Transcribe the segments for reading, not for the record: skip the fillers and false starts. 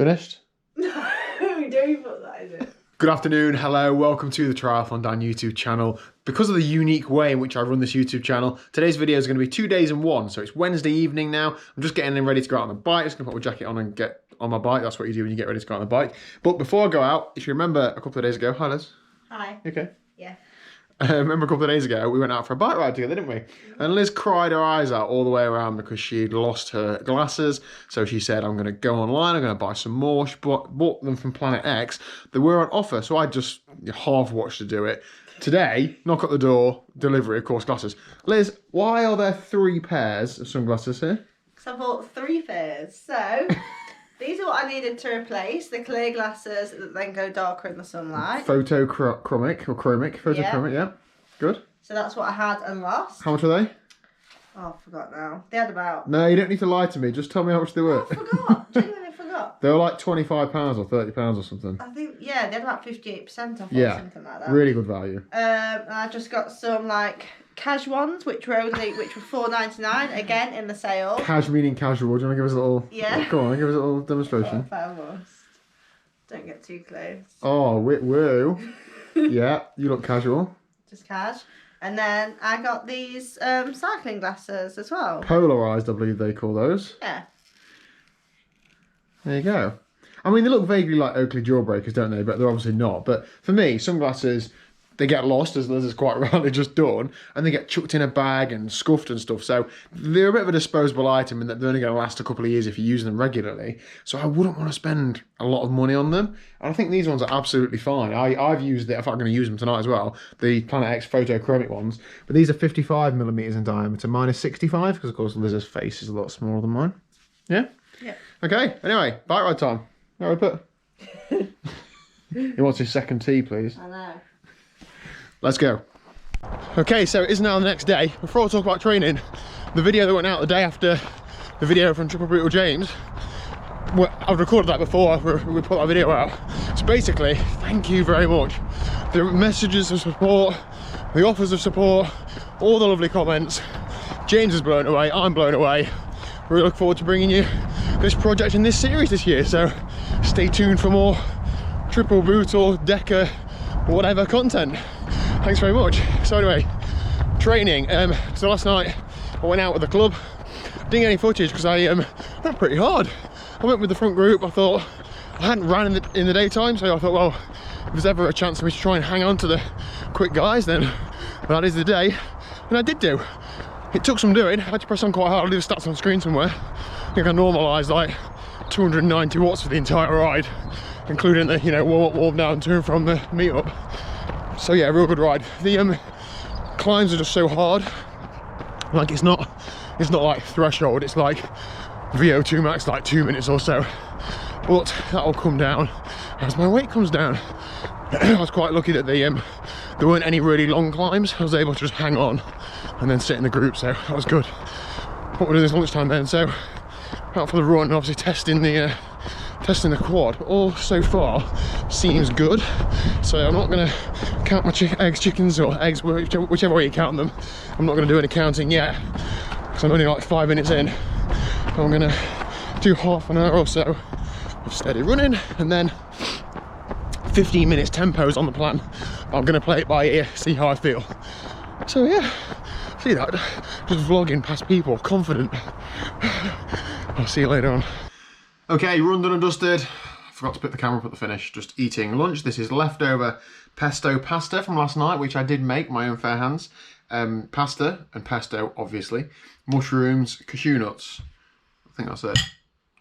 Finished? No, don't put that in it. Good afternoon, hello, welcome to the TriathlonDan YouTube channel. Because of the unique way in which I run this YouTube channel, today's video is going to be 2 days in one. So it's Wednesday evening now. I'm just getting ready to go out on the bike. I'm just going to put my jacket on and get on my bike. That's what you do when you get ready to go on the bike. But before I go out, if you remember a couple of days ago, hi Liz. Hi. Okay. Yeah. Remember a couple of days ago, we went out for a bike ride together, didn't we? And Liz cried her eyes out all the way around because she'd lost her glasses. So she said, I'm going to go online, I'm going to buy some more. She bought them from Planet X. They were on offer, so I just half watched her do it. Today, knock at the door, delivery, of course, glasses. Liz, why are there 3 pairs of sunglasses here? Because I bought 3 pairs. So, these are what I needed to replace. The clear glasses that then go darker in the sunlight. Photochromic, yeah. Good. So that's what I had and lost. How much are they? Oh, I forgot now. They had about... No, you don't need to lie to me. Just tell me how much they were. I forgot. Genuinely forgot. They were like £25 or £30 or something. I think, yeah, they had about 58% off yeah, or something like that. Really good value. And I just got some like cash ones, which were $4.99 again in the sale. Cash meaning casual. Do you want to give us a little? Yeah. Go on, give us a little demonstration. Almost. Don't get too close. Oh, whoa. Yeah, you look casual. Just cash. And then I got these cycling glasses as well. Polarised, I believe they call those. Yeah. There you go. I mean, they look vaguely like Oakley jawbreakers, don't they? But they're obviously not. But for me, sunglasses, they get lost, as Liz has quite rightly just done, and they get chucked in a bag and scuffed and stuff. So they're a bit of a disposable item in that they're only going to last a couple of years if you use them regularly. So I wouldn't want to spend a lot of money on them. And I think these ones are absolutely fine. I've used it, in fact I'm going to use them tonight as well, the Planet X photochromic ones. But these are 55mm in diameter, mine is 65, because of course Liz's face is a lot smaller than mine. Yeah? Yeah. Okay, anyway, bike ride time. Where we put? He wants his second tea, please. I know. Let's go. Okay, so it is now the next day. Before I talk about training, the video that went out the day after the video from Triple Brutal James, I've recorded that before we put that video out. So basically, thank you very much. The messages of support, the offers of support, all the lovely comments. James is blown away, I'm blown away. Really look forward to bringing you this project in this series this year, so stay tuned for more Triple Brutal, Decker, whatever content. Thanks very much. So anyway, training. So last night I went out with the club. Didn't get any footage because I went pretty hard. I went with the front group. I thought I hadn't ran in the daytime, so I thought, well, if there's ever a chance for me to try and hang on to the quick guys, then that is the day. And I did do. It took some doing. I had to press on quite hard. I'll leave the stats on screen somewhere. I think I normalised like 290 watts for the entire ride, including the warm up, warm down to and from the meet-up. So yeah, real good ride. The climbs are just so hard. Like it's not like threshold. It's like VO2 max, like 2 minutes or so. But that'll come down as my weight comes down. I was quite lucky that there weren't any really long climbs. I was able to just hang on and then sit in the group, so that was good. What we're doing this lunchtime then, so out for the run, obviously testing the quad. All so far seems good, so I'm not going to count my chickens or eggs, whichever way you count them. I'm not going to do any counting yet because I'm only like 5 minutes in. I'm going to do half an hour or so of steady running and then 15 minutes tempos on the plan. I'm going to play it by ear, see how I feel. So yeah, see that, just vlogging past people, confident. I'll see you later on. Okay, run done and dusted. Forgot to put the camera up at the finish. Just eating lunch. This is leftover pesto pasta from last night, which I did make my own fair hands. Pasta and pesto, obviously. Mushrooms, cashew nuts. I think that's it.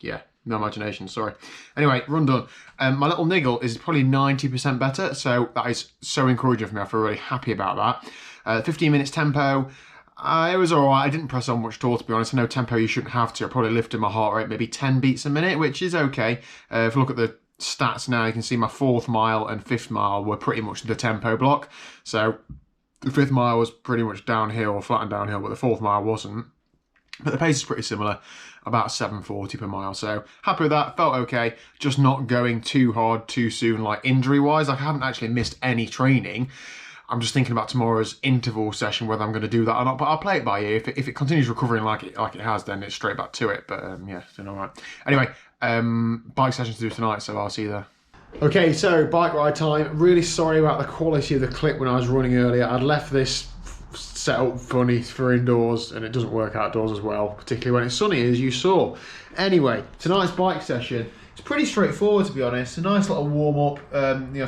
Yeah, no imagination, sorry. Anyway, run done. My little niggle is probably 90% better, so that is so encouraging for me. I feel really happy about that. 15 minutes tempo. It was alright. I didn't press on much at all, to be honest. I know tempo you shouldn't have to. I probably lifted my heart rate maybe 10 beats a minute, which is okay. If you look at the stats now, you can see my 4th mile and 5th mile were pretty much the tempo block. So the 5th mile was pretty much downhill, flat and downhill, but the 4th mile wasn't. But the pace is pretty similar, about 7:40 per mile. So happy with that, felt okay. Just not going too hard too soon, like injury-wise. Like I haven't actually missed any training. I'm just thinking about tomorrow's interval session, whether I'm going to do that or not, but I'll play it by ear. If it continues recovering like it has, then it's straight back to it, but yeah, it's doing all right. Anyway, bike session to do tonight, so I'll see you there. Okay, so bike ride time. Really sorry about the quality of the clip when I was running earlier. I'd left this set up funny for indoors, and it doesn't work outdoors as well, particularly when it's sunny, as you saw. Anyway, tonight's bike session, it's pretty straightforward, to be honest. A nice little warm-up,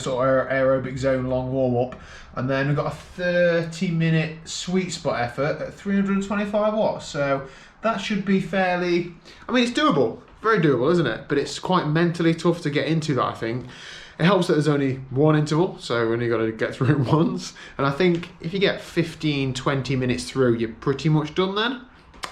sort of aerobic zone long warm-up, and then we've got a 30-minute sweet spot effort at 325 watts, so that should be fairly, I mean, it's doable, very doable, isn't it? But it's quite mentally tough to get into that, I think. It helps that there's only one interval, so we only got to get through it once, and I think if you get 15-20 minutes through, you're pretty much done then.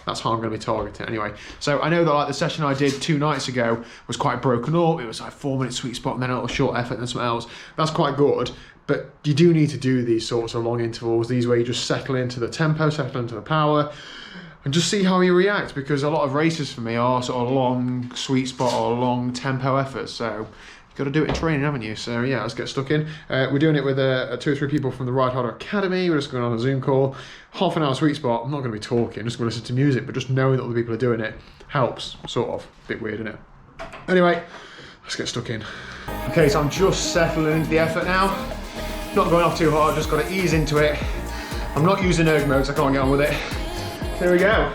That's how I'm going to be targeting anyway. So I know that like the session I did 2 nights ago was quite broken up. It was like 4-minute sweet spot and then a little short effort and something else. That's quite good, but you do need to do these sorts of long intervals, these where you just settle into the tempo, settle into the power, and just see how you react, because a lot of races for me are sort of long sweet spot or long tempo efforts. So you've got to do it in training, haven't you? So yeah, let's get stuck in. We're doing it with 2 or 3 people from the Ride Harder Academy. We're just going on a Zoom call. Half an hour sweet spot. I'm not going to be talking, just going to listen to music, but just knowing that other people are doing it helps, sort of. A bit weird, isn't it? Anyway, let's get stuck in. Okay, so I'm just settling into the effort now. Not going off too hard, just got to ease into it. I'm not using erg mode, so I can't get on with it. Here we go.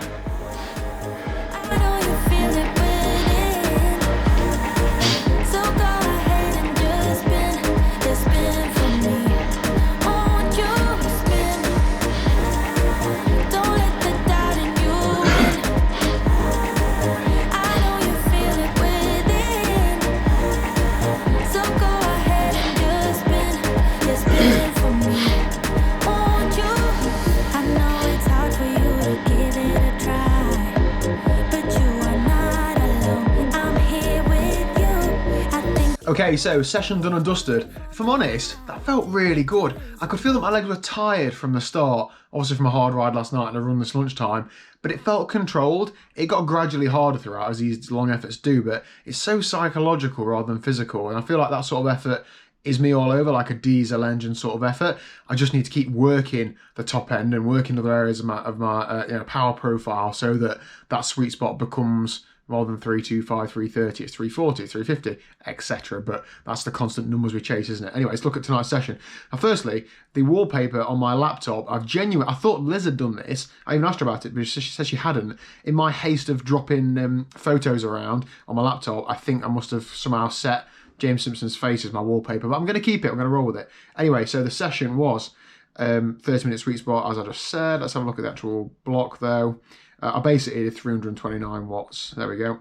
Okay, so session done and dusted. If I'm honest, that felt really good. I could feel that my legs were tired from the start, obviously from a hard ride last night and a run this lunchtime, but it felt controlled. It got gradually harder throughout, as these long efforts do, but it's so psychological rather than physical, and I feel like that sort of effort is me all over, like a diesel engine sort of effort. I just need to keep working the top end and working other areas of my power profile, so that that sweet spot becomes, rather than 325, 330, it's 340, 350, etc. But that's the constant numbers we chase, isn't it? Anyway, let's look at tonight's session. Now, firstly, the wallpaper on my laptop, I thought Liz had done this. I even asked her about it, but she said she hadn't. In my haste of dropping photos around on my laptop, I think I must have somehow set James Simpson's face as my wallpaper, but I'm going to keep it. I'm going to roll with it. Anyway, so the session was 30-minute sweet spot, as I just said. Let's have a look at the actual block, though. I basically did 329 watts, there we go,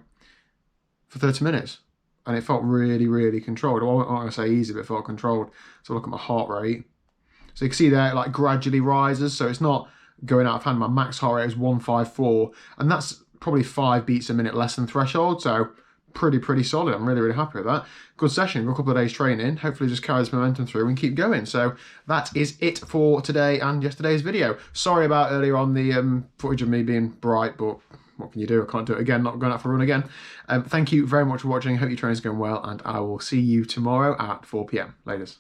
for 30 minutes. And it felt really, really controlled. I'm not going to say easy, but it felt controlled. So look at my heart rate. So you can see there, it like gradually rises. So it's not going out of hand. My max heart rate is 154. And that's probably 5 beats a minute less than threshold. So pretty solid. I'm really, really happy with that. Good session, got a couple of days training. Hopefully just carry this momentum through and keep going. So that is it for today and yesterday's video. Sorry about earlier on the footage of me being bright, but what can you do? I can't do it again, not going out for a run again. Thank you very much for watching. Hope your training's going well, and I will see you tomorrow at 4 PM. Laters.